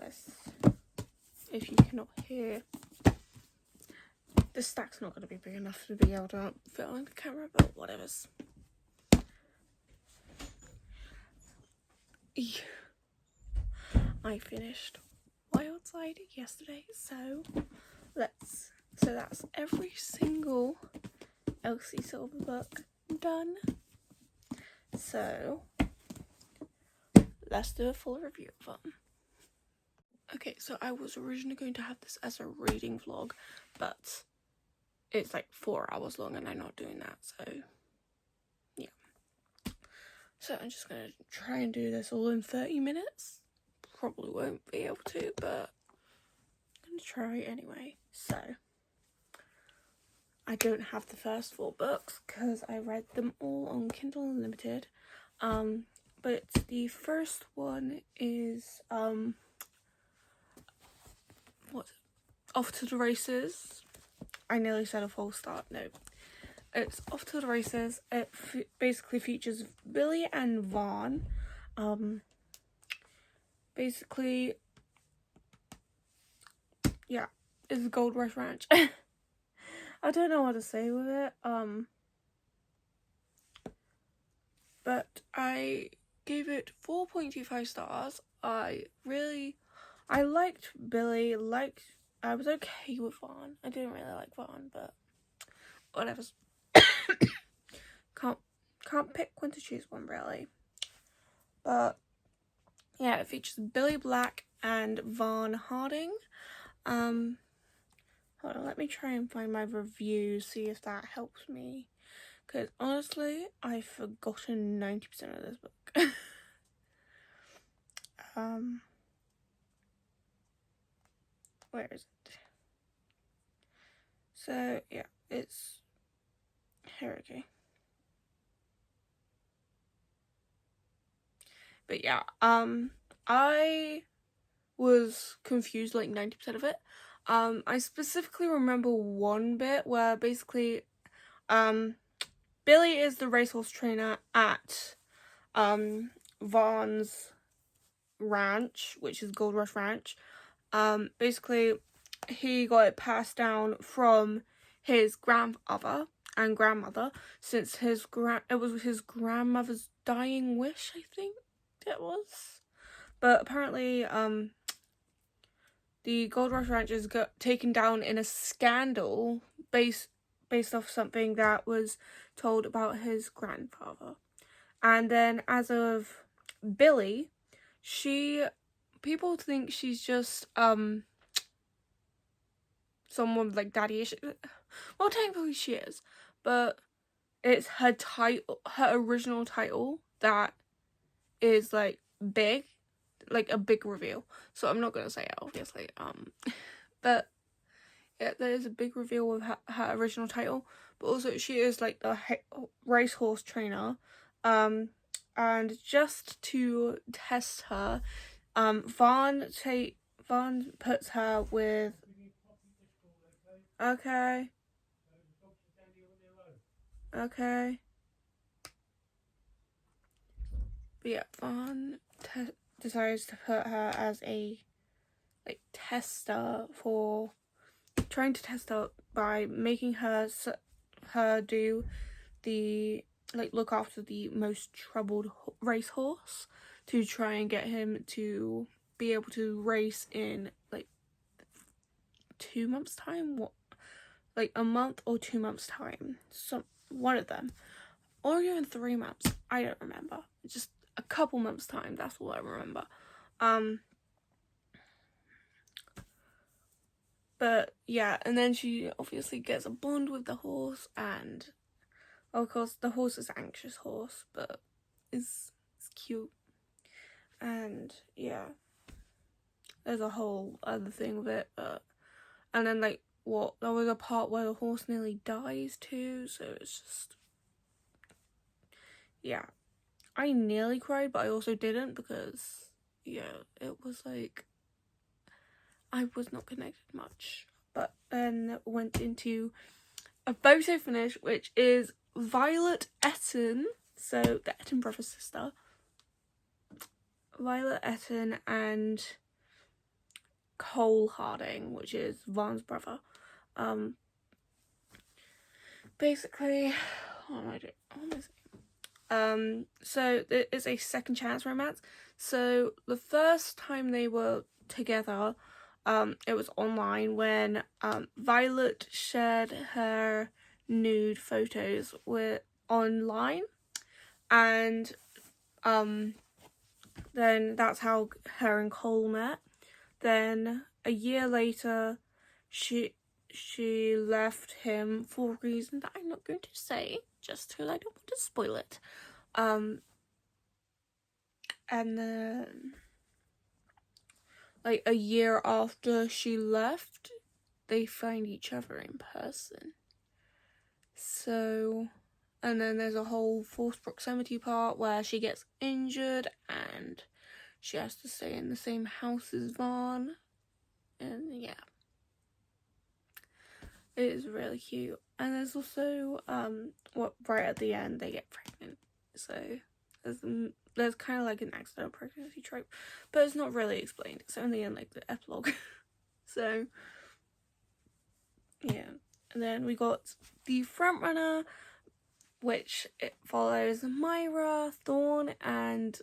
guys, if you cannot hear, the stack's not going to be big enough to be able to fit on the camera, but whatever's. I finished Wildside yesterday, so that's every single Elsie Silver book done. So let's do a full review of them. Okay, so I was originally going to have this as a reading vlog, but it's like 4 hours long and I'm not doing that, so yeah. So I'm just going to try and do this all in 30 minutes. Probably won't be able to, but I'm going to try anyway. So I don't have the first 4 books because I read them all on Kindle Unlimited. But the first one is what's it? Off to the Races. I nearly said a false start. No, it's Off to the Races. It basically features Billy and Vaughn. Basically, yeah, it's a Gold Rush Ranch. I don't know what to say with it. But I gave it 4.25 stars. I liked Billy. I was okay with Vaughn. I didn't really like Vaughn, but whatever. Can't pick when to choose one, really. But yeah, it features Billy Black and Vaughn Harding. Hold on, let me try and find my reviews, see if that helps me. Because honestly, I've forgotten 90% of this book. Where is it? So yeah, it's here we go. But yeah, I was confused like 90% of it. I specifically remember one bit where basically, Billy is the racehorse trainer at, Vaughn's ranch, which is Gold Rush Ranch. Basically, he got it passed down from his grandfather and grandmother, since it was his grandmother's dying wish, I think it was. But apparently, the Gold Rush Ranch is taken down in a scandal based off something that was told about his grandfather. And then as of Billy, people think she's just someone with like daddy issues. Well, technically she is, but it's her original title that is like big, like a big reveal. So I'm not gonna say it, obviously. But yeah, there is a big reveal with her original title. But also she is like the racehorse trainer. And just to test her, Vaughn puts her with. Okay. Okay. But yeah, Vaughn decides to put her as a tester, for trying to test her by making her do the look after the most troubled racehorse, to try and get him to be able to race in 2 months time, a month or 2 months time, so one of them, or even 3 months, I don't remember, just a couple months time, that's all I remember. But yeah, and then she obviously gets a bond with the horse, and of course the horse is an anxious horse, but it's cute. And yeah, there's a whole other thing with it, and then there was a part where the horse nearly dies too, so it's just, yeah, I nearly cried, but I also didn't, because yeah, it was like I was not connected much. But then went into a photo finish, which is Violet Etten, so the Etten brothers' sister. Violet Etten and Cole Harding, which is Vaughn's brother. Basically, what am I doing? So it's a second chance romance. So the first time they were together, it was online when Violet shared her nude photos with online, and then that's how her and Cole met. Then a year later, she left him for a reason that I'm not going to say, just because I don't want to spoil it. And then, like, a year after she left, they find each other in person. So, and then there's a whole forced proximity part where she gets injured and she has to stay in the same house as Vaughn. And yeah. It is really cute. And there's also, right at the end, they get pregnant. So, there's kind of like an accidental pregnancy trope. But it's not really explained. It's only in, like, the epilogue. So, yeah. And then we got the frontrunner, which it follows Myra, Thorne, and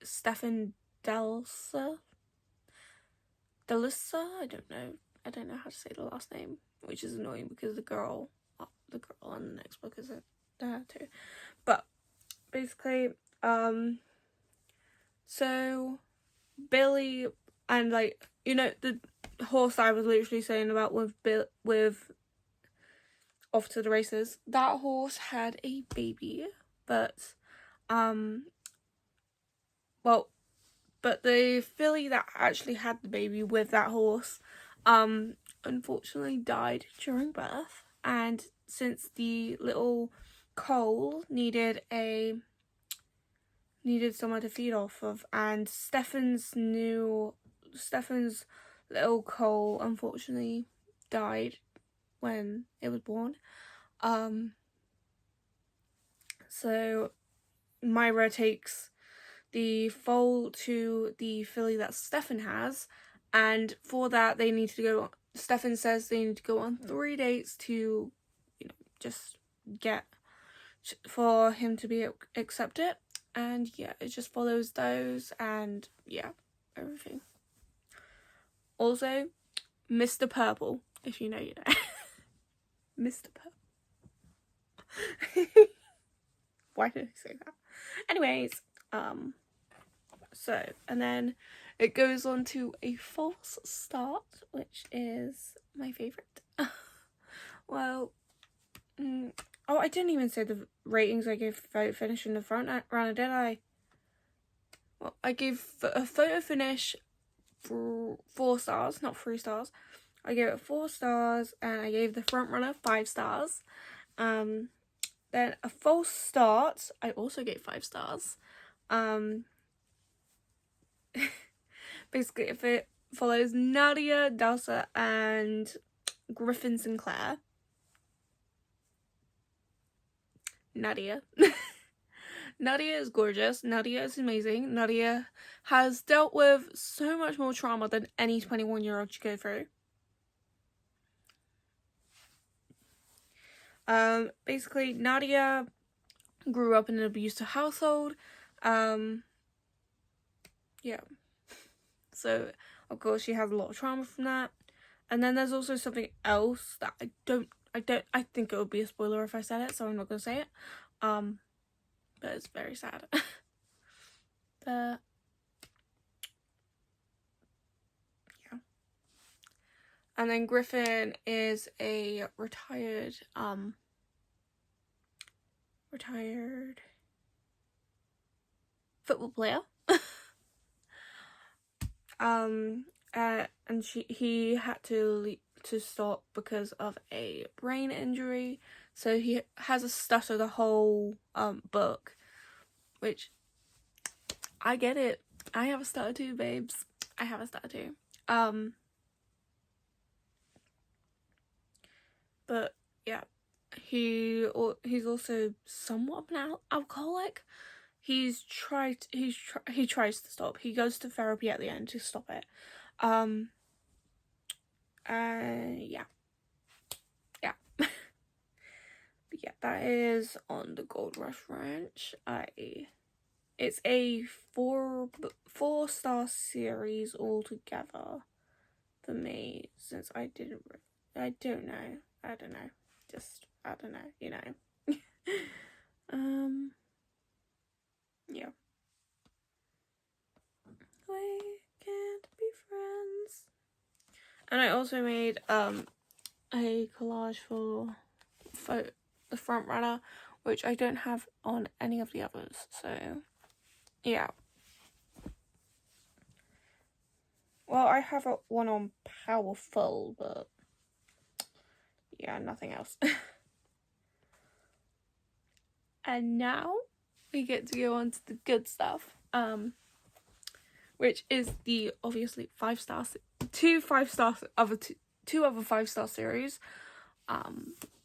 Stefan Delsa. I don't know how to say the last name, which is annoying because the girl on the next book is there too. But basically, so Billy and, like, you know, the horse I was literally saying about with Off to the Races, that horse had a baby, but the filly that actually had the baby with that horse unfortunately died during birth, and since the little Cole needed someone to feed off of, and Stefan's little Cole unfortunately died when it was born. So Myra takes the foal to the filly that Stefan has, and for that Stefan says they need to go on 3 dates to, you know, just get for him to be accepted. And yeah, it just follows those, and yeah, everything. Also, Mr. Purple, if you know, you know. Mr. Purple. Why did I say that? Anyways, so, and then it goes on to a false start, which is my favourite. Well, I didn't even say the ratings I gave Photo Finish in the front runner, did I? Well, I gave a Photo Finish 4 stars, not 3 stars. I gave it 4 stars, and I gave the front runner 5 stars. Then a false start, I also gave 5 stars. Basically, if it follows Nadia, Delsa, and Griffin Sinclair. Nadia. Nadia is gorgeous. Nadia is amazing. Nadia has dealt with so much more trauma than any 21-year-old should go through. Basically, Nadia grew up in an abusive household. Yeah. So, of course, she has a lot of trauma from that. And then there's also something else that I think it would be a spoiler if I said it, so I'm not going to say it. But it's very sad. Yeah. And then Griffin is a retired football player. And he had to stop because of a brain injury, so he has a stutter the whole book, which I get it. I have a stutter too, babes. I have a stutter too. But yeah, he's also somewhat of an alcoholic. He tries to stop. He goes to therapy at the end to stop it. Yeah. But yeah, that is on the Gold Rush Ranch. It's a four-star series altogether for me, since I don't know, just, I don't know, you know. Yeah. We can't be friends. And I also made a collage for the front runner, which I don't have on any of the others, so yeah. Well, I have one on Powerful, but yeah, nothing else. And now we get to go on to the good stuff, which is the obviously 5-star, two other 5-star series.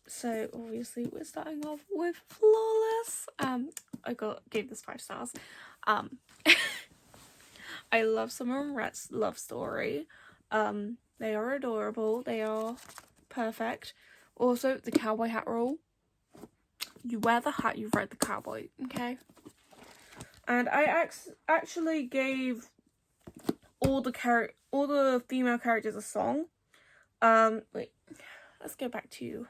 So obviously we're starting off with Flawless. Gave this 5 stars. I love Summer and Rhett's love story. They are adorable. They are perfect. Also, the cowboy hat rule. You wear the hat, you've read the cowboy, okay? And I actually gave all the female characters a song. Wait, let's go back to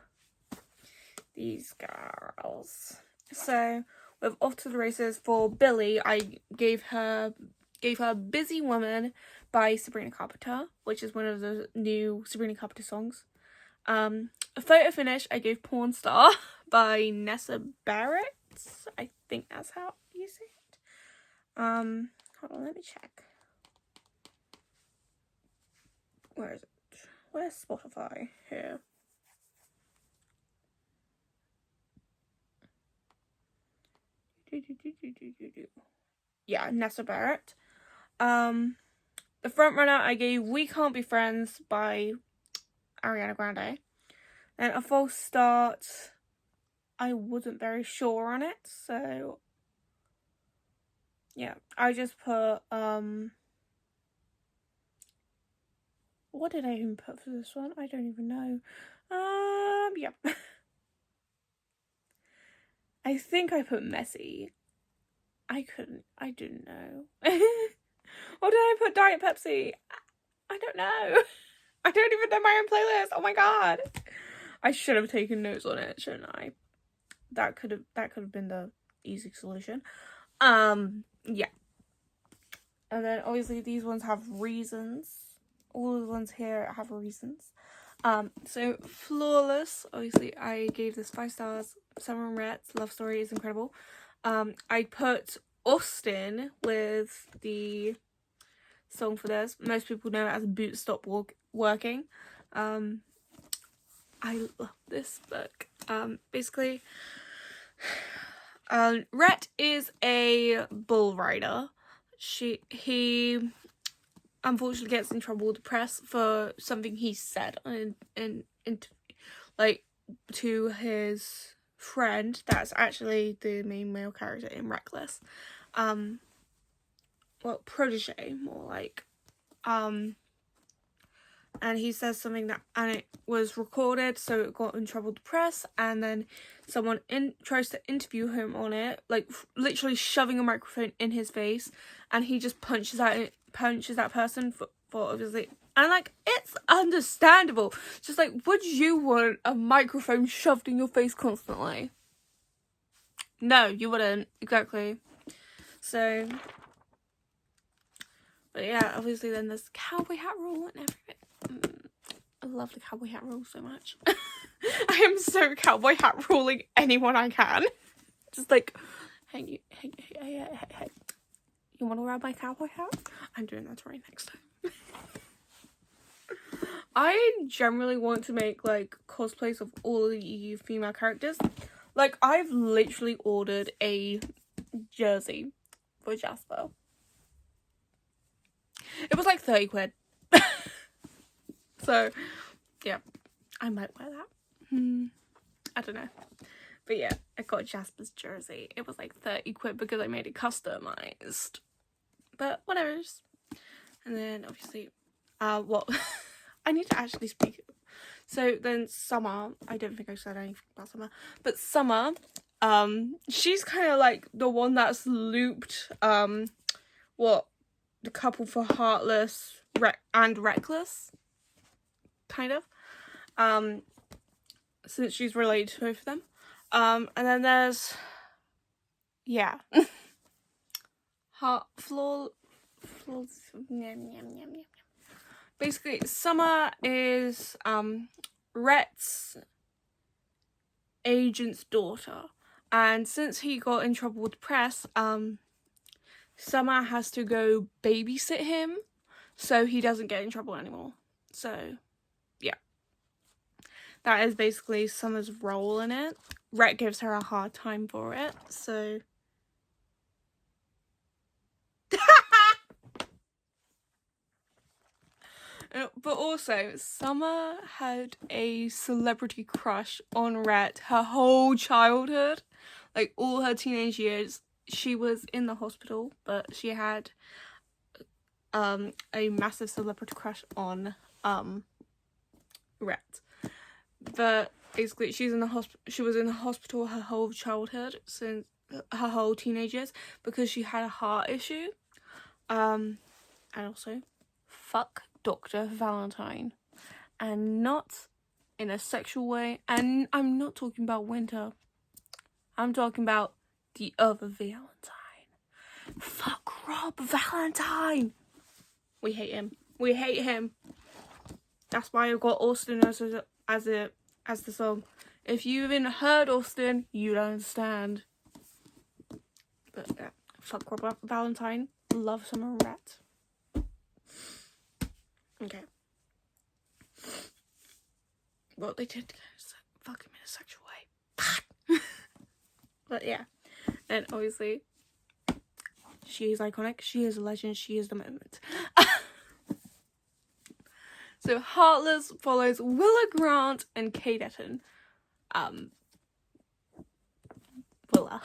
these girls. So with Off to the Races, for Billy, I gave her Busy Woman by Sabrina Carpenter, which is one of the new Sabrina Carpenter songs. A photo finish, I gave Porn Star by Nessa Barrett. I think that's how you say it. Hold on, let me check. Where is it? Where's Spotify? Here. Yeah, Nessa Barrett. The front runner, I gave We Can't Be Friends by Ariana Grande. And a false start, I wasn't very sure on it, so yeah, I just put, what did I even put for this one? I don't even know. Yeah. I think I put Messy. I didn't know. Or did I put Diet Pepsi? I don't know. I don't even know my own playlist. Oh my god. I should have taken notes on it, shouldn't I? That could have been the easy solution. Yeah. And then obviously these ones have reasons. All of the ones here have reasons. So Flawless, obviously I gave this 5 stars. Summer and Rhett's love story is incredible. I put Austin with the song for this. Most people know it as Boot Stop Working. I love this book. Basically, Rhett is a bull rider. He unfortunately gets in trouble with the press for something he said in like to his friend that's actually the main male character in Reckless. Well, protege, more like. And he says something and it was recorded, so it got in trouble with the press, and then someone tries to interview him on it, like literally shoving a microphone in his face, and he just punches that person for obviously, and like, it's understandable. Just like, would you want a microphone shoved in your face constantly? No, you wouldn't. Exactly. So, but yeah, obviously then there's the cowboy hat rule and everything. I love the cowboy hat rule so much. I am so cowboy hat ruling anyone I can. Just like, hey, you want to wear my cowboy hat? I'm doing that right next time. I generally want to make like cosplays of all the EU female characters. Like, I've literally ordered a jersey for Jasper. It was like 30 quid. So, yeah, I might wear that. I don't know. But yeah, I got Jasper's jersey. It was like 30 quid because I made it customized. But whatever. And then obviously, I need to actually speak. So then Summer, I don't think I said anything about Summer, but Summer, she's kind of like the one that's looped, what, the couple for Heartless and Reckless, kind of, since she's related to both of them. And then there's, yeah, basically, Summer is Rhett's agent's daughter, and since he got in trouble with the press, Summer has to go babysit him so he doesn't get in trouble anymore. So, yeah. That is basically Summer's role in it. Rhett gives her a hard time for it, so... But also, Summer had a celebrity crush on Rhett her whole childhood. Like, all her teenage years. She was in the hospital, but she had a massive celebrity crush on Rhett. But basically, she was in the hospital her whole childhood, since her whole teenage years, because she had a heart issue. And also, fuck Dr. Valentine, and not in a sexual way, and I'm not talking about Winter, I'm talking about the other Valentine. Fuck Rob Valentine. We hate him. That's why I've got Austin as the song. If you even heard Austin, you don't understand. But yeah, fuck Rob Valentine. Love Summer and Rhett. Okay. Well, they did fuck him in a sexual way. But yeah. And obviously, she is iconic. She is a legend. She is the moment. So, Heartless follows Willa Grant and Kate Etten. Willa.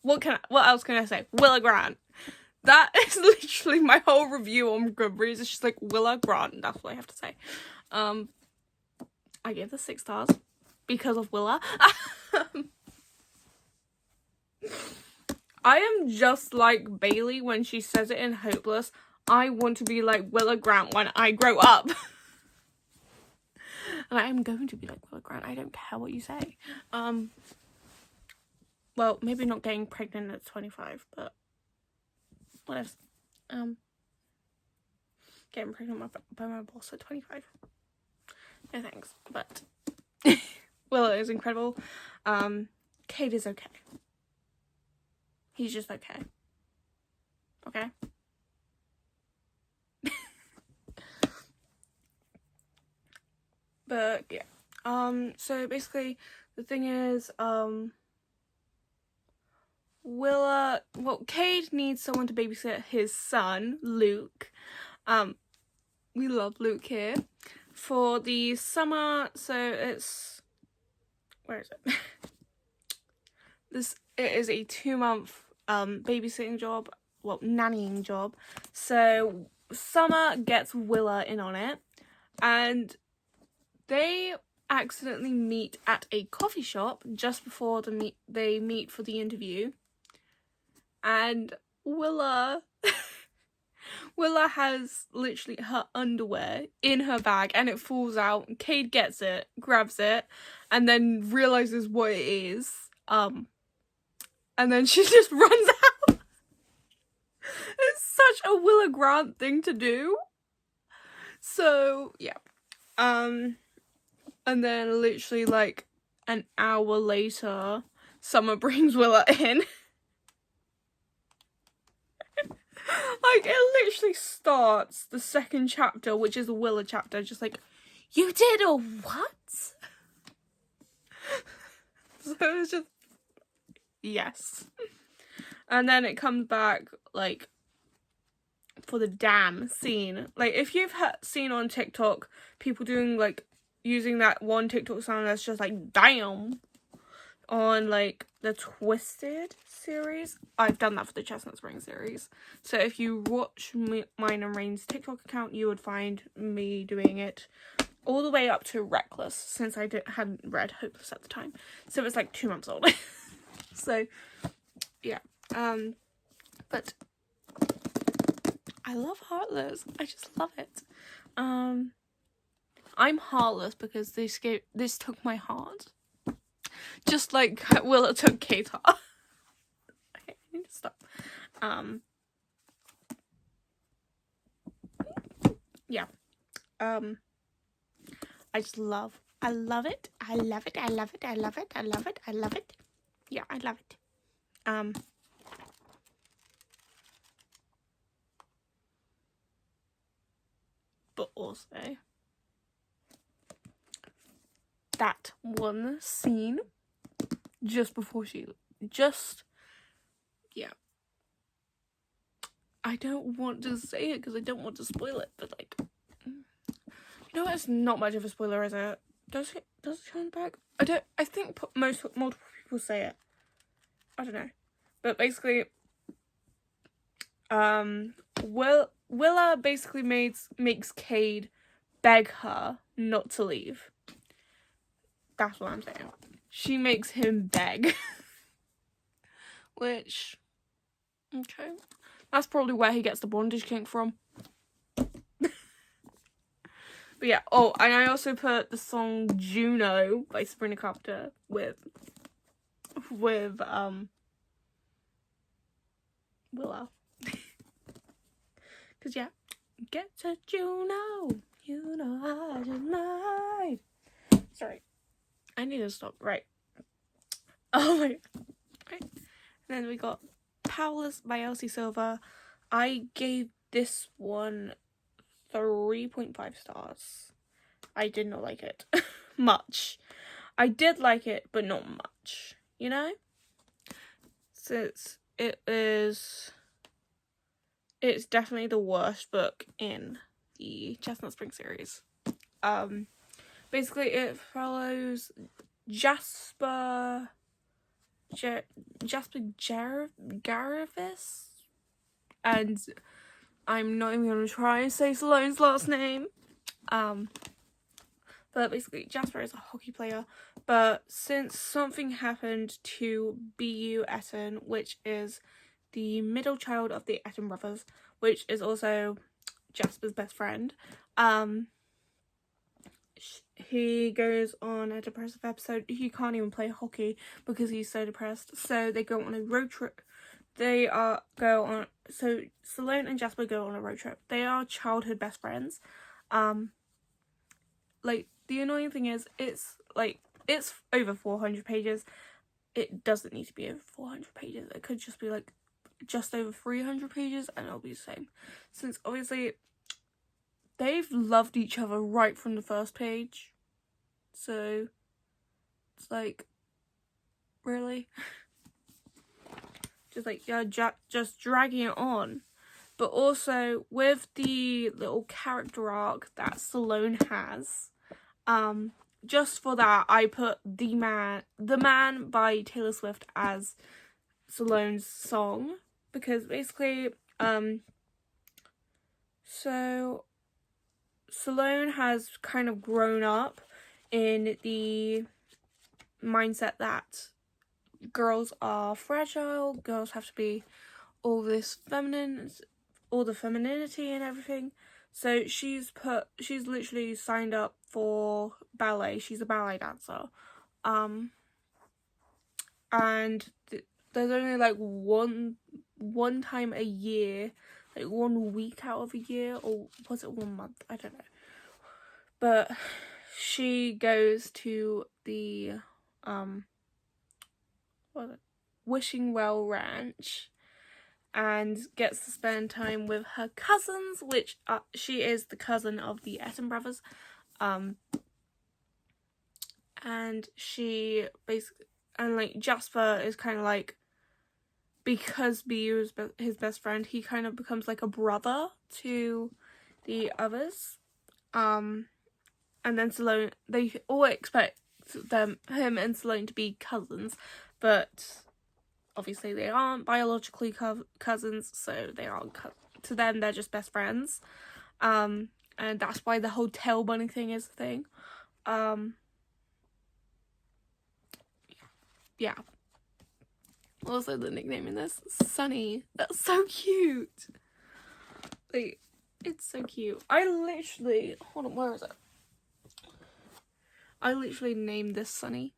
What else can I say? Willa Grant. That is literally my whole review on Goodreads. It's just like Willa Grant. That's what I have to say. I gave this 6 stars because of Willa. I am just like Bailey when she says it in Hopeless. I want to be like Willa Grant when I grow up. And I am going to be like Willa Grant. I don't care what you say. Well, maybe not getting pregnant at 25, but whatever. Getting pregnant by my boss at 25. No thanks. But Willa is incredible. Kate is okay. He's just okay. Okay? But yeah. So basically the thing is, Cade needs someone to babysit his son, Luke. We love Luke here. For the summer, so it's... Where is it? It is a 2-month babysitting job. Well, nannying job. So Summer gets Willa in on it. And they accidentally meet at a coffee shop just before they meet for the interview. And Willa has literally her underwear in her bag and it falls out. Cade gets it, grabs it, and then realizes what it is. And then she just runs out. It's such a Willa Grant thing to do. So, yeah. And then literally like an hour later, Summer brings Willa in. Like, it literally starts the second chapter, which is the Willa chapter, just like, you did a what? So it's just, yes. And then it comes back, like, for the damn scene. Like, if you've seen on TikTok, people doing, like, using that one TikTok sound that's just like, damn, on like the Twisted series. I've done that for the Chestnut Spring series. So if you watch mine and Rain's TikTok account, you would find me doing it all the way up to Reckless, since I hadn't read Hopeless at the time. So it's like 2 months old. So yeah, but I love Heartless. I just love it. I'm heartless because this took my heart, just like Willow took Kate's heart. Okay, I need to stop. Yeah. I just love. I love it. I love it. I love it. I love it. I love it. I love it. Yeah, I love it. But also that one scene just before yeah. I don't want to say it because I don't want to spoil it, but like, you know, it's not much of a spoiler, is it? Does it turn back? I think multiple people say it. I don't know, but basically, Willa basically makes Cade beg her not to leave. That's what I'm saying. She makes him beg. Which, okay. That's probably where he gets the bondage kink from. But yeah, oh, and I also put the song Juno by Sabrina Carpenter with Willow. Cause yeah, get to Juno, you know I just might. Sorry, I need to stop. Right. Oh my god. Right. And then we got Powerless by Elsie Silver. I gave this one 3.5 stars. I did not like it much. I did like it, but not much, you know? Since it's definitely the worst book in the Chestnut Spring series. Basically it follows Jasper Garavis, and I'm not even gonna try and say Salone's last name. But basically Jasper is a hockey player, but since something happened to BU Etten, which is the middle child of the Etten brothers, which is also Jasper's best friend, he goes on a depressive episode. He can't even play hockey because he's so depressed. So they go on a road trip. So Salone and Jasper go on a road trip. They are childhood best friends. Like, the annoying thing is, it's over 400 pages. It doesn't need to be over 400 pages. It could just be like just over 300 pages and it'll be the same. Since obviously they've loved each other right from the first page. So it's like, really? Just like, yeah, just dragging it on. But also with the little character arc that Salone has, just for that I put The Man by Taylor Swift as Salone's song, because basically so Salone has kind of grown up in the mindset that girls are fragile, girls have to be all the femininity and everything. So she's literally signed up for ballet. She's a ballet dancer. And there's only like one time a year, like 1 week out of a year, or was it 1 month? I don't know. But she goes to the Wishing Well Ranch and gets to spend time with her cousins, which she is the cousin of the Etten brothers. And she basically, and like Jasper is kind of like, because BU is his best friend, he kind of becomes like a brother to the others. And then Salone, they all expect him and Sloane to be cousins, but obviously they aren't biologically cousins, so they aren't to them they're just best friends. And that's why the whole tail bunny thing is a thing. Yeah. Also, the nickname in this, Sunny. That's so cute. Like, it's so cute. Hold on, where is it? I literally named this Sunny.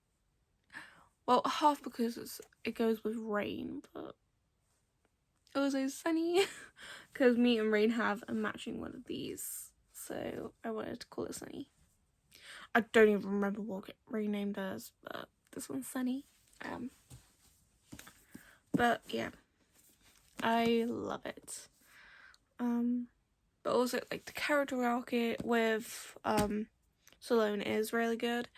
Well, half because it goes with Rain, but also Sunny. Because me and Rain have a matching one of these. So I wanted to call it Sunny. I don't even remember what Rain named hers, but this one's Sunny. But yeah, I love it. But also like the character arc with Sloane is really good.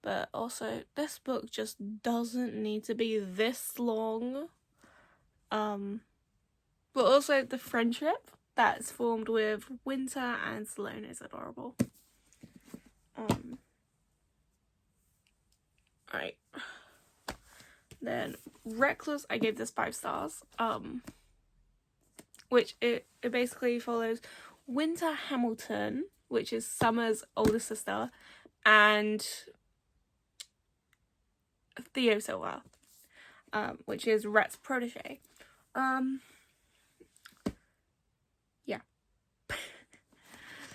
But also this book just doesn't need to be this long. But also the friendship that's formed with Winter and Sloane is adorable. Alright. Then Reckless, I gave this 5 stars. Which it basically follows Winter Hamilton, which is Summer's older sister, and Theo Silver, which is Rhett's protege. Yeah.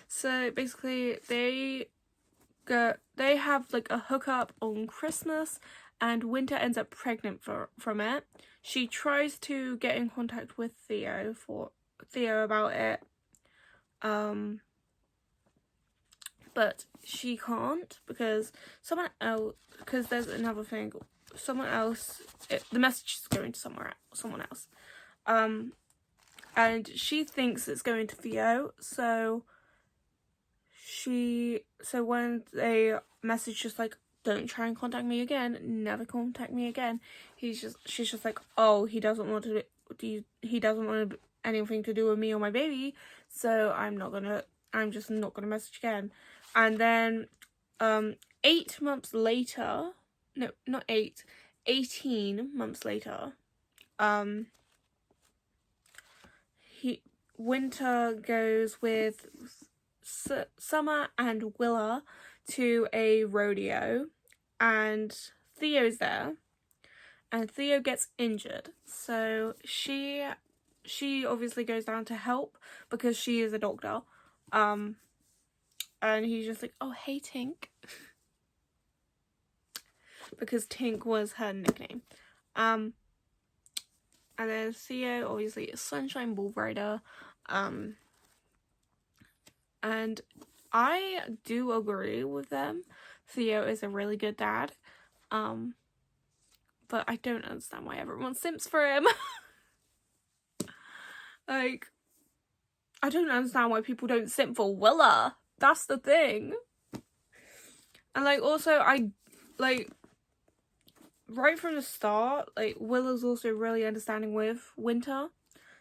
So basically they have like a hookup on Christmas, and Winter ends up pregnant from it. She tries to get in contact with Theo about it, but she can't because there's another thing. Someone else, the message is going to someone else, and she thinks it's going to Theo. So when they message just like, don't try and contact me again, never contact me again, she's just like, oh, he doesn't want anything to do with me or my baby, so I'm just not gonna message again. And then 18 months later, Winter goes with Summer and Willa to a rodeo, and Theo's there, and Theo gets injured, so she obviously goes down to help because she is a doctor, and he's just like, oh hey Tink, because Tink was her nickname. And then Theo obviously is Sunshine Bull Rider, and I do agree with them. Theo is a really good dad. But I don't understand why everyone simps for him. Like, I don't understand why people don't simp for Willa. That's the thing. And like, also, right from the start, like, Willa's also really understanding with Winter.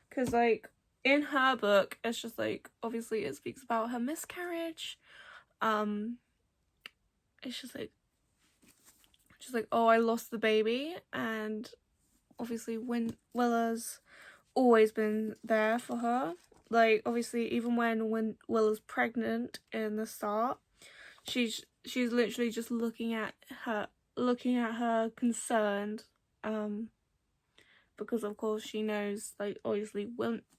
Because, like, in her book, it's just like, obviously it speaks about her miscarriage. It's just like, oh, I lost the baby, and obviously Willa's always been there for her. Like, obviously, even when Willa's pregnant in the start, she's literally just looking at her concerned, because of course she knows, like, obviously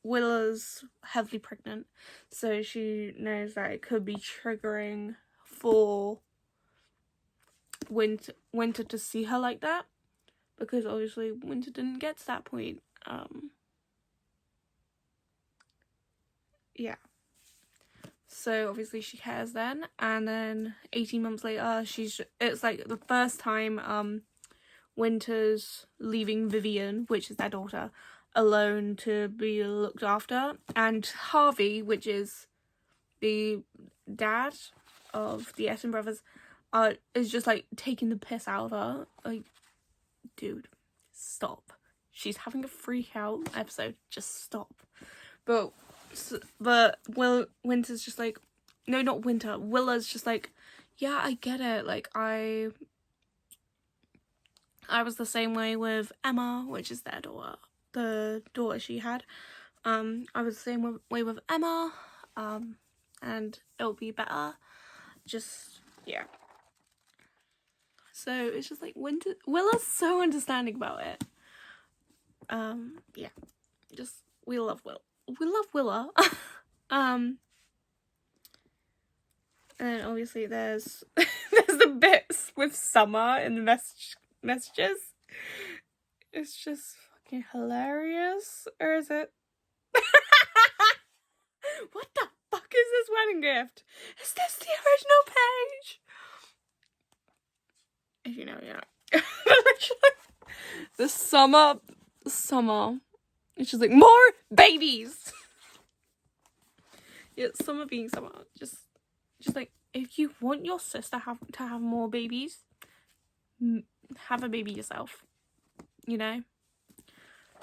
Willa's heavily pregnant, so she knows that it could be triggering for Winter to see her like that, because obviously Winter didn't get to that point. Yeah, so obviously she cares then, and then 18 months later it's like the first time Winter's leaving Vivian, which is their daughter, alone to be looked after, and Harvey, which is the dad of the Essen brothers, is just like taking the piss out of her. Like, dude, stop. She's having a freak out episode. Just stop. But Winter's just like, no, not Winter. Willa's just like, yeah, I get it. Like, I was the same way with Emma, which is their daughter, the daughter she had. I was the same way with Emma, and it'll be better. Just, yeah. So it's just like, Willa's so understanding about it. Yeah. Just, we love Will. We love Willa. And then obviously there's the bits with Summer in the messages. It's just fucking hilarious. Or is it? What the fuck is this wedding gift? Is this the original page? If you know, yeah. The Summer. It's just like, more babies. Yeah, Summer being Summer. Just like, if you want your sister to have more babies, have a baby yourself. You know?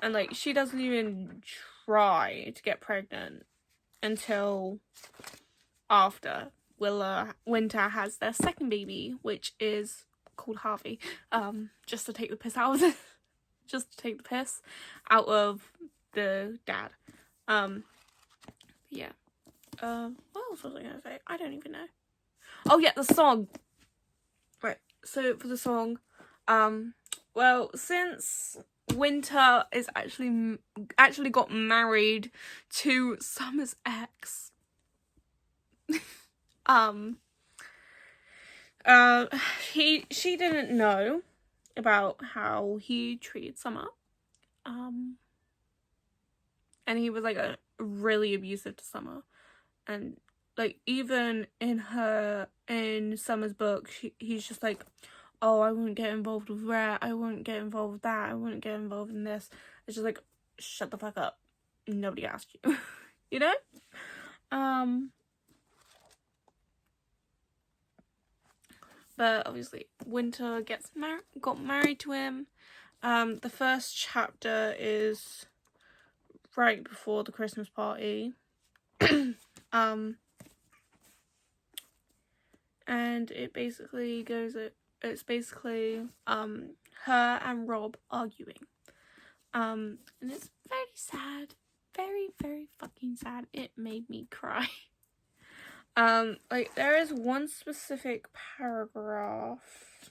And like, she doesn't even try to get pregnant until after Winter has their second baby, which is called Harvey. Just to take the piss out of it. Just to take the piss out of the dad. Yeah. What else was I gonna say? I don't even know. Oh yeah, the song. Right. So for the song, well, since Winter is actually got married to Summer's ex, she didn't know about how he treated Summer, and he was like really abusive to Summer, and like even in Summer's book, he's just like, oh, I wouldn't get involved with that, I wouldn't get involved with that, I wouldn't get involved in this. It's just like, shut the fuck up, nobody asked you. You know? But obviously Winter got married to him. The first chapter is right before the Christmas party. And it basically it's basically her and Rob arguing. And it's very sad. Very, very fucking sad. It made me cry. Like, there is one specific paragraph.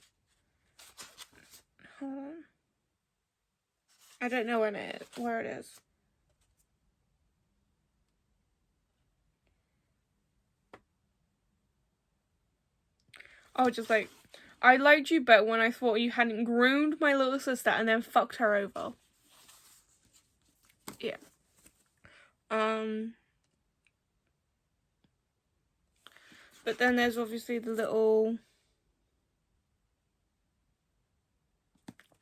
Hold on. I don't know where it is. Oh, just like, I liked you better when I thought you hadn't groomed my little sister and then fucked her over. Yeah. But then there's obviously the little...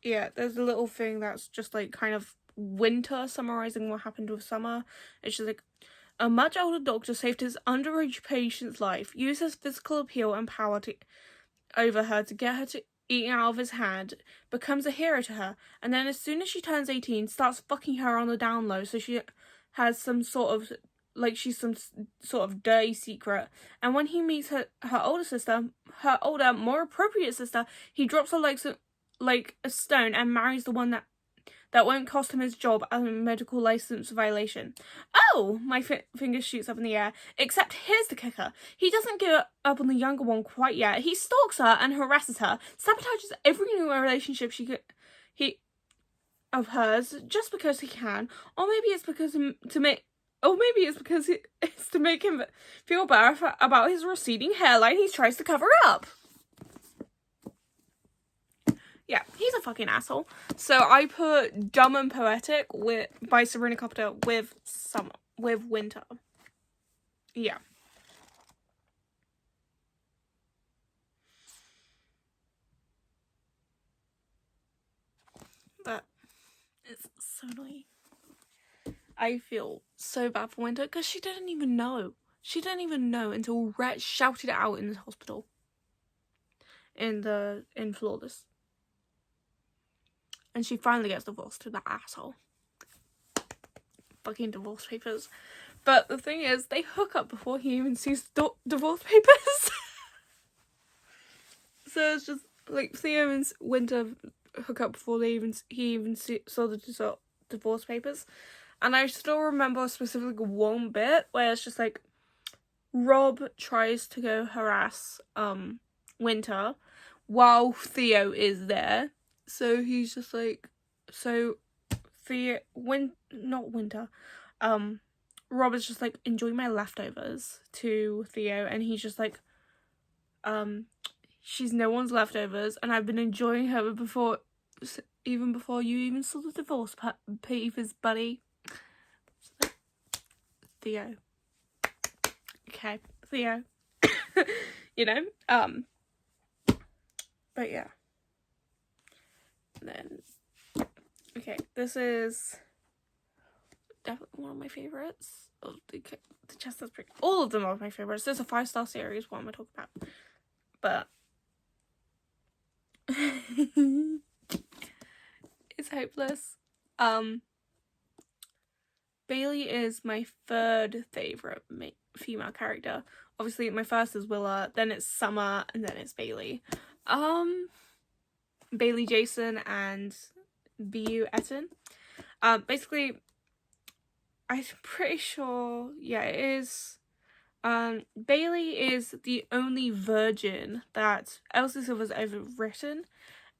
Yeah, there's a little thing that's just like kind of Winter summarizing what happened with Summer. It's just like, a much older doctor saved his underage patient's life, used his physical appeal and power over her to get her to eat out of his hand, becomes a hero to her, and then as soon as she turns 18, starts fucking her on the down low, so she has some sort of, like, she's some sort of dirty secret. And when he meets her older sister, her older, more appropriate sister, he drops her like a stone and marries the one that won't cost him his job as a medical license violation. Oh! My finger shoots up in the air. Except here's the kicker. He doesn't give up on the younger one quite yet. He stalks her and harasses her, sabotages every new relationship of hers just because he can. Or maybe it's because it's to make him feel better about his receding hairline he tries to cover up. Yeah, he's a fucking asshole. So I put Dumb and Poetic by Sabrina Carpenter with Winter. Yeah. But it's so annoying. I feel so bad for Winter because she didn't even know. She didn't even know until Rhett shouted it out in the hospital. In Flawless. And she finally gets divorced to that asshole. Fucking divorce papers. But the thing is, they hook up before he even sees divorce papers. So it's just like Theo and Winter hook up before he even saw the divorce papers. And I still remember specifically one bit where it's just like Rob tries to go harass Winter while Theo is there. So he's just like, so Theo, not Winter, Rob is just like, enjoy my leftovers to Theo, and he's just like, she's no one's leftovers, and I've been enjoying her even before you even saw the divorce papers, buddy. Theo. Okay, Theo. You know? But yeah. And then, okay, this is definitely one of my favorites. Oh, the Chestnut's pretty. All of them are my favorites. There's a 5-star series. What am I talking about? But it's hopeless. Bailey is my third favorite female character. Obviously, my first is Willa, then it's Summer, and then it's Bailey. Bailey Jason and BU Etten. Basically, I'm pretty sure, yeah, it is. Bailey is the only virgin that Elsie Silver's ever written,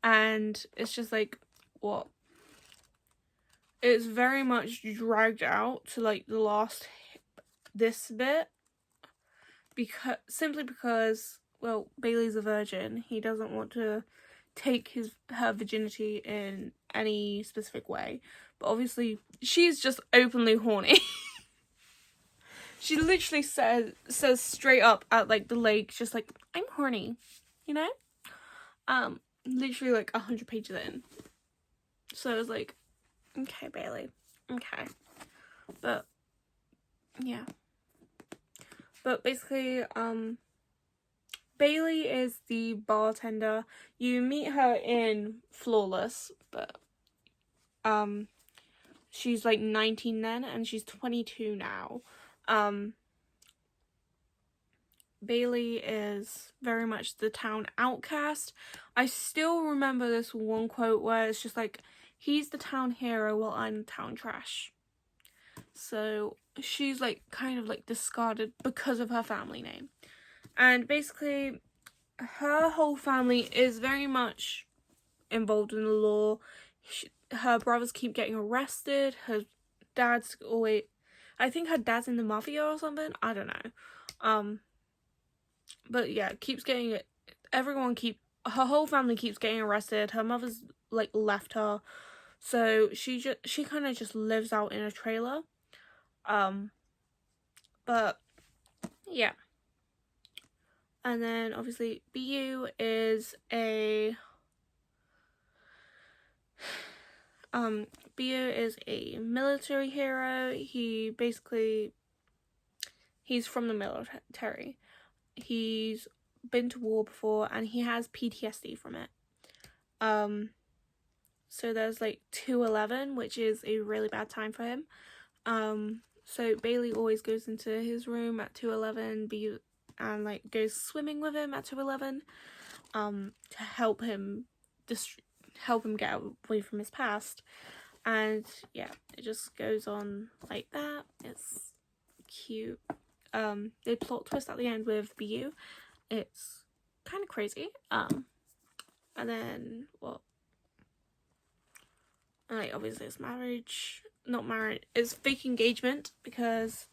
and it's just like, what? It's very much dragged out to like the last this bit, simply because, well, Bailey's a virgin. He doesn't want to take her virginity in any specific way, but obviously she's just openly horny. She literally says straight up at like the lake, just like, I'm horny, you know? Literally like 100 pages in. So I was like, okay, Bailey, okay. But yeah, but basically, Bailey is the bartender. You meet her in Flawless, but she's like 19 then, and she's 22 now. Bailey is very much the town outcast. I still remember this one quote where it's just like, he's the town hero while I'm the town trash. So she's like kind of like discarded because of her family name. And basically, her whole family is very much involved in the law. Her brothers keep getting arrested. Her dad's always, I think her dad's in the mafia or something. I don't know. But yeah, her whole family keeps getting arrested. Her mother's like left her, so she kind of just lives out in a trailer. But yeah. And then obviously BU is a military hero. He's from the military. He's been to war before and he has PTSD from it. So there's like 211, which is a really bad time for him. So Bailey always goes into his room at 211 and like goes swimming with him at 211 to help him get away from his past. And yeah, it just goes on like that. It's cute. The plot twist at the end with BU, it's kind of crazy. And then what? Like obviously it's not marriage, it's fake engagement because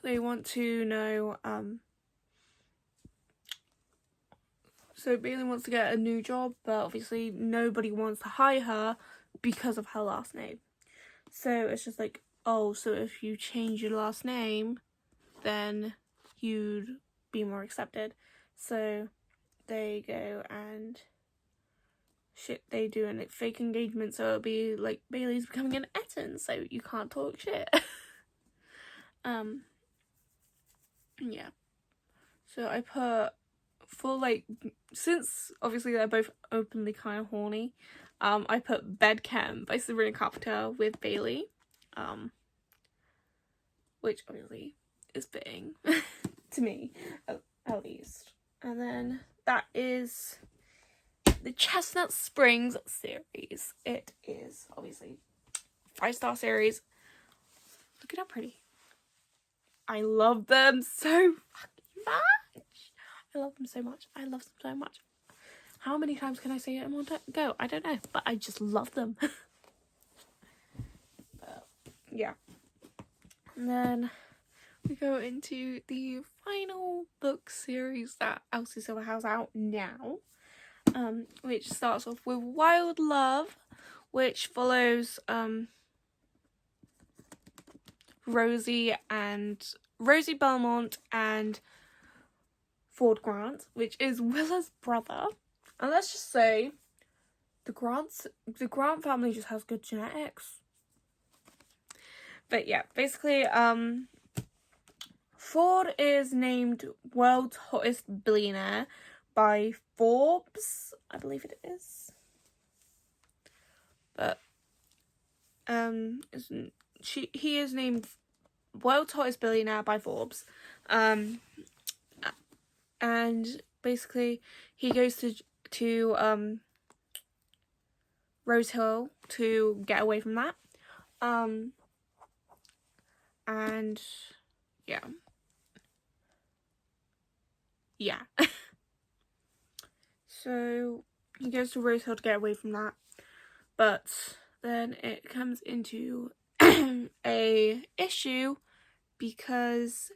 they want to know, so Bailey wants to get a new job, but obviously nobody wants to hire her because of her last name. So it's just like, oh, so if you change your last name, then you'd be more accepted. So they go and they do a fake engagement, so it'll be like Bailey's becoming an Etten, so you can't talk shit. Yeah. So I put, for like, since obviously they're both openly kind of horny, I put Bed Chem by Sabrina Carpenter with Bailey, which obviously is fitting to me, at least. And then that is the Chestnut Springs series. It is obviously 5-star series. Look at how pretty. I love them so fucking much. I love them so much. I love them so much. How many times can I say it in one go? I don't know, but I just love them. Yeah. And then we go into the final book series that Elsie Silver has out now, which starts off with Wild Love, which follows Rosie Belmont and Ford Grant, which is Willa's brother. And let's just say the Grant family just has good genetics. But yeah, basically, Ford is named World's Hottest Billionaire by Forbes, I believe it is. But he is named World's Hottest Billionaire by Forbes. And basically he goes to Rose Hill to get away from that. And yeah. So he goes to Rose Hill to get away from that, but then it comes into a issue because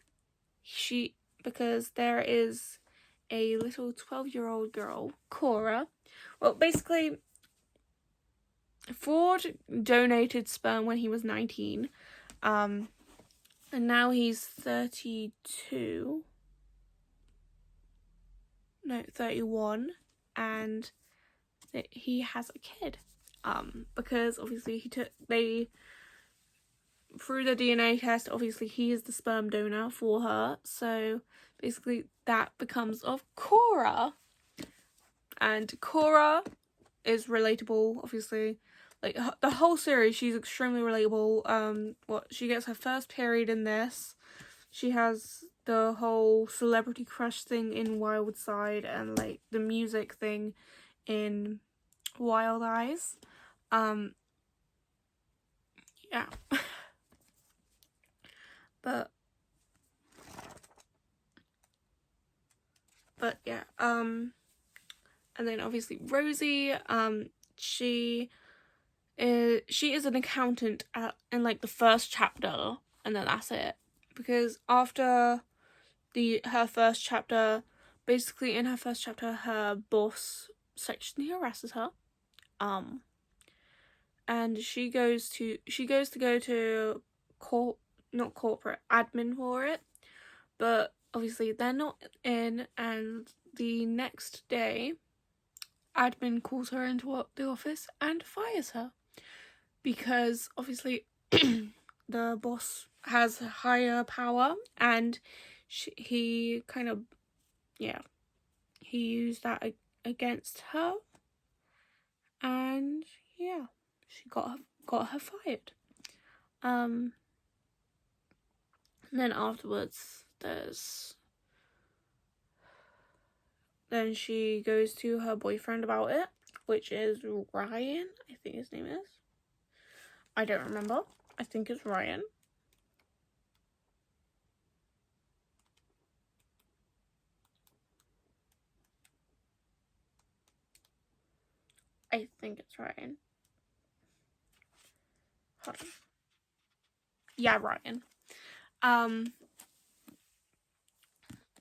there is a little 12-year-old girl, Cora. Well, basically, Ford donated sperm when he was 19, and now he's 31, and he has a kid. Because obviously through the DNA test, obviously he is the sperm donor for her, so basically that becomes of Cora. And Cora is relatable, obviously. Like, the whole series, she's extremely relatable. She gets her first period in this. She has the whole celebrity crush thing in Wild Side, and like the music thing in Wild Eyes. Yeah. but yeah, and then obviously Rosie, she is an accountant in like the first chapter, and then that's it. Because after her first chapter, basically in her first chapter, her boss sexually harasses her, and she goes to go to not corporate, admin for it, but obviously they're not in, and the next day admin calls her into the office and fires her because obviously the boss has higher power, and he used that against her, and yeah, she got her fired. And then afterwards then she goes to her boyfriend about it, which is Ryan, I think his name is. I don't remember. I think it's Ryan. I think it's Ryan. Hold on. Yeah, Ryan.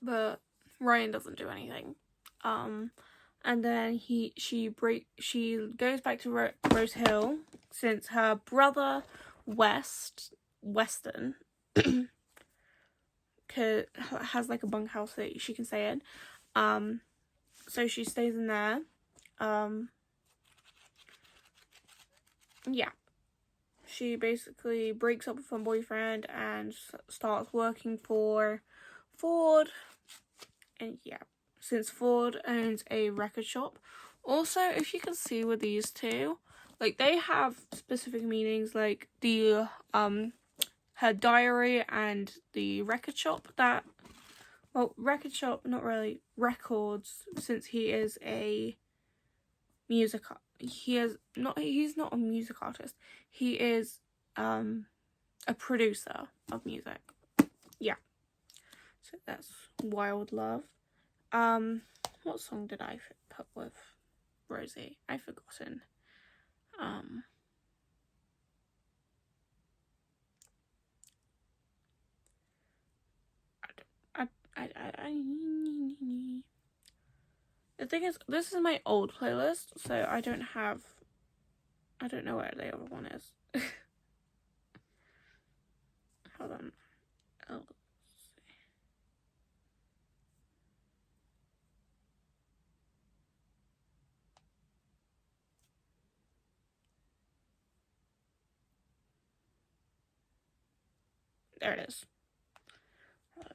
But Ryan doesn't do anything. And then she goes back to Rose Hill since her brother Weston has like a bunkhouse that she can stay in. So she stays in there. Yeah. She basically breaks up with her boyfriend and starts working for Ford. And yeah, since Ford owns a record shop. Also, if you can see with these two, like, they have specific meanings, like the her diary and the record shop that well, record shop, not really, records, since he is a he's not a music artist. He is a producer of music. Yeah. So that's Wild Love. What song did I put with Rosie? I've forgotten. The thing is, this is my old playlist, so I don't know where the other one is. Hold on. Elsie. There it is.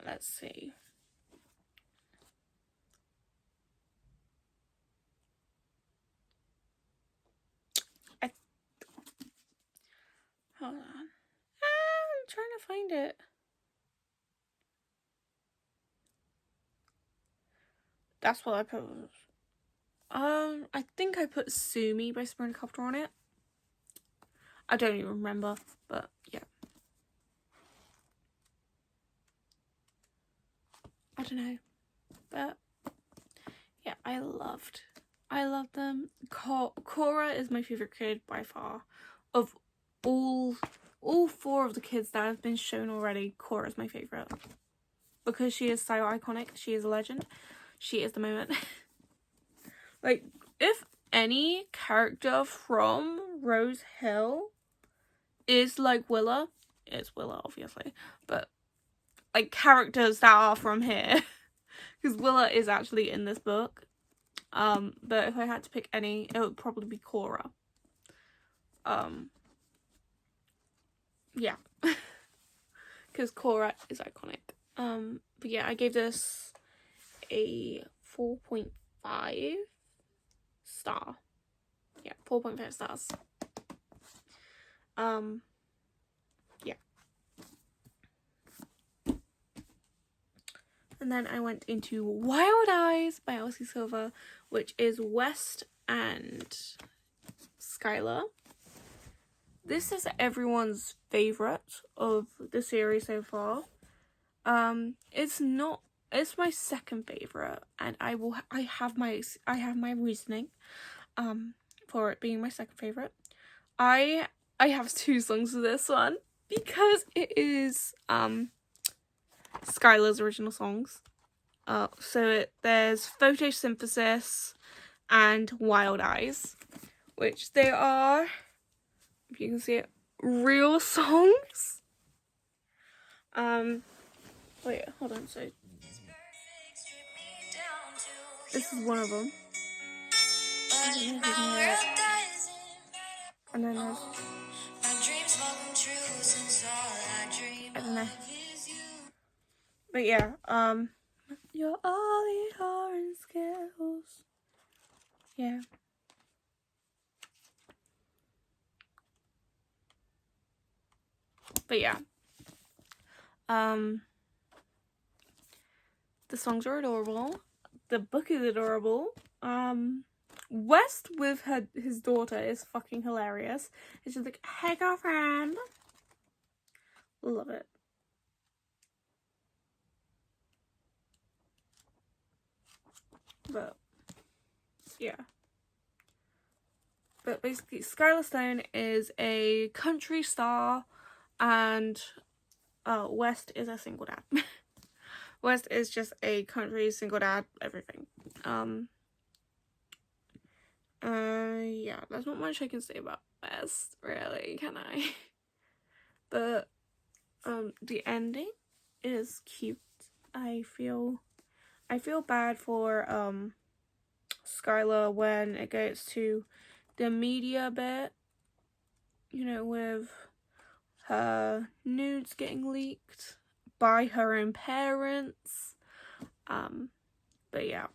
Let's see. Hold on. I'm trying to find it. That's what I put. I think I put Sue Me by Sabrina Carpenter on it. I don't even remember, but yeah. I don't know, but yeah, I loved them. Cora is my favorite kid by far. Of all 4 of the kids that have been shown already, Cora is my favorite because she is so iconic. She is a legend. She is the moment. Like, if any character from Rose Hill is like Willa, it's Willa, obviously, but like characters that are from here, because Willa is actually in this book. But if I had to pick any, it would probably be Cora. Yeah, because Cora is iconic. But yeah, I gave this a 4.5 star. Yeah, 4.5 stars. Yeah. And then I went into Wild Eyes by Elsie Silver, which is West and Skylar. This is everyone's favourite of the series so far. It's my second favourite, and I have my reasoning for it being my second favourite. I have 2 songs for this one because it is Skylar's original songs. So there's Photosynthesis and Wild Eyes, which they are, if you can see it, real songs. Wait, hold on. So this is one of them. And then there's, I don't know. But yeah, you're all the orange skills. Yeah. But yeah. The songs are adorable. The book is adorable. West with his daughter is fucking hilarious. It's just like, hey girlfriend. Love it. But yeah. But basically, Skylar Stone is a country star, and West is a single dad. West is just a country single dad, everything. Yeah, there's not much I can say about West, really, can I? But the ending is cute. I feel bad for Skylar when it gets to the media bit, you know, with her nudes getting leaked by her own parents. But yeah,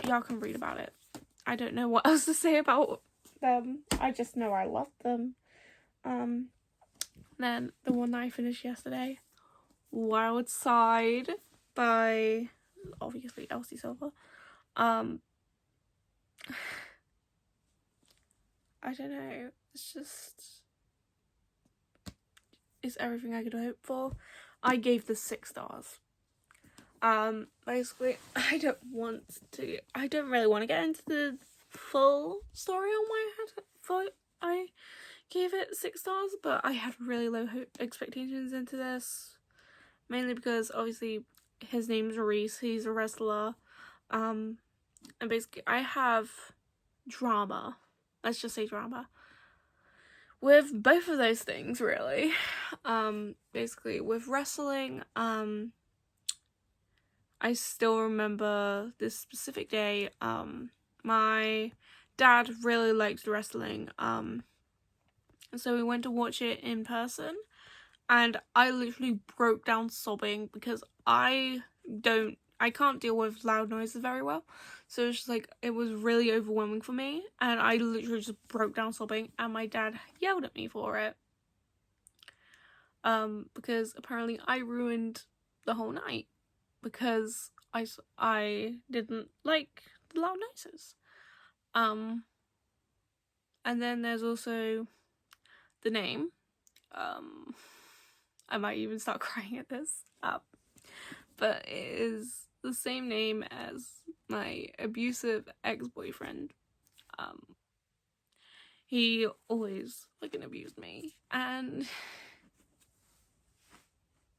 y'all can read about it. I don't know what else to say about them. I just know I love them. Then the one that I finished yesterday, Wild Side. by obviously Elsie Silver. I don't know, it's everything I could hope for. I gave this 6 stars. Basically, I don't really want to get into the full story on why I gave it 6 stars, but I had really low expectations into this, mainly because obviously his name's Reese, he's a wrestler, and basically I have drama, let's just say drama, with both of those things, really. Basically with wrestling, I still remember this specific day. My dad really liked wrestling, and so we went to watch it in person, and I literally broke down sobbing because I can't deal with loud noises very well, so it's just like, it was really overwhelming for me, and I literally just broke down sobbing, and my dad yelled at me for it, because apparently I ruined the whole night, because I didn't like the loud noises. And then there's also the name. I might even start crying at this. But it is the same name as my abusive ex-boyfriend. He always fucking abused me, and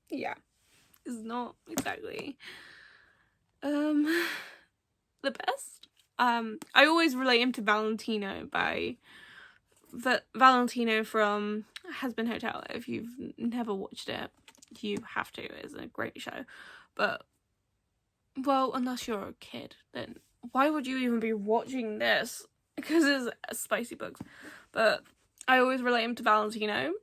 yeah, it's not exactly the best. I always relate him to Valentino from Hazbin Hotel. If you've never watched it, you have to. It's a great show. But, well, unless you're a kid, then why would you even be watching this? Because it's spicy books. But I always relate him to Valentino.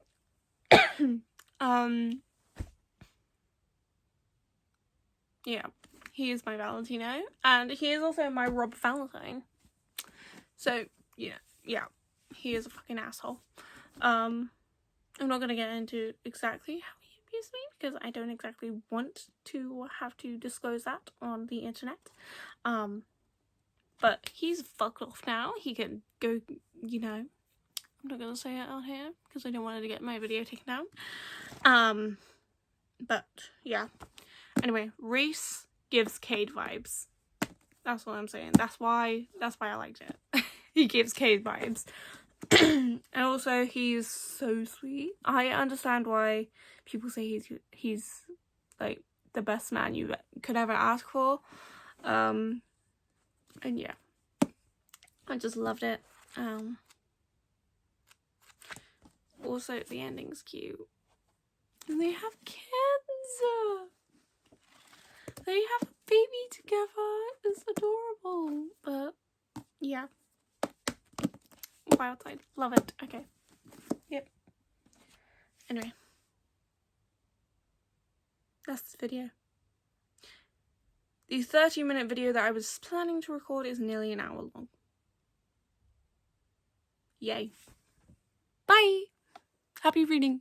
Yeah, he is my Valentino, and he is also my Rob Valentine. So, yeah, he is a fucking asshole. I'm not gonna get into exactly how he abused me, because I don't exactly want to have to disclose that on the internet. But he's fucked off now. He can go, I'm not gonna say it out here, because I don't want to get my video taken down. But, yeah. Anyway, Reese gives Cade vibes. That's what I'm saying. That's why I liked it. He gives Cade vibes. And also, he's so sweet. I understand why people say he's like the best man you could ever ask for. And yeah, I just loved it. Also, the ending's cute. And they have kids. They have a baby together. It's adorable. But yeah. Wild Side. Love it. Okay. Yep. Anyway. That's the video. The 30-minute video that I was planning to record is nearly an hour long. Yay. Bye. Happy reading.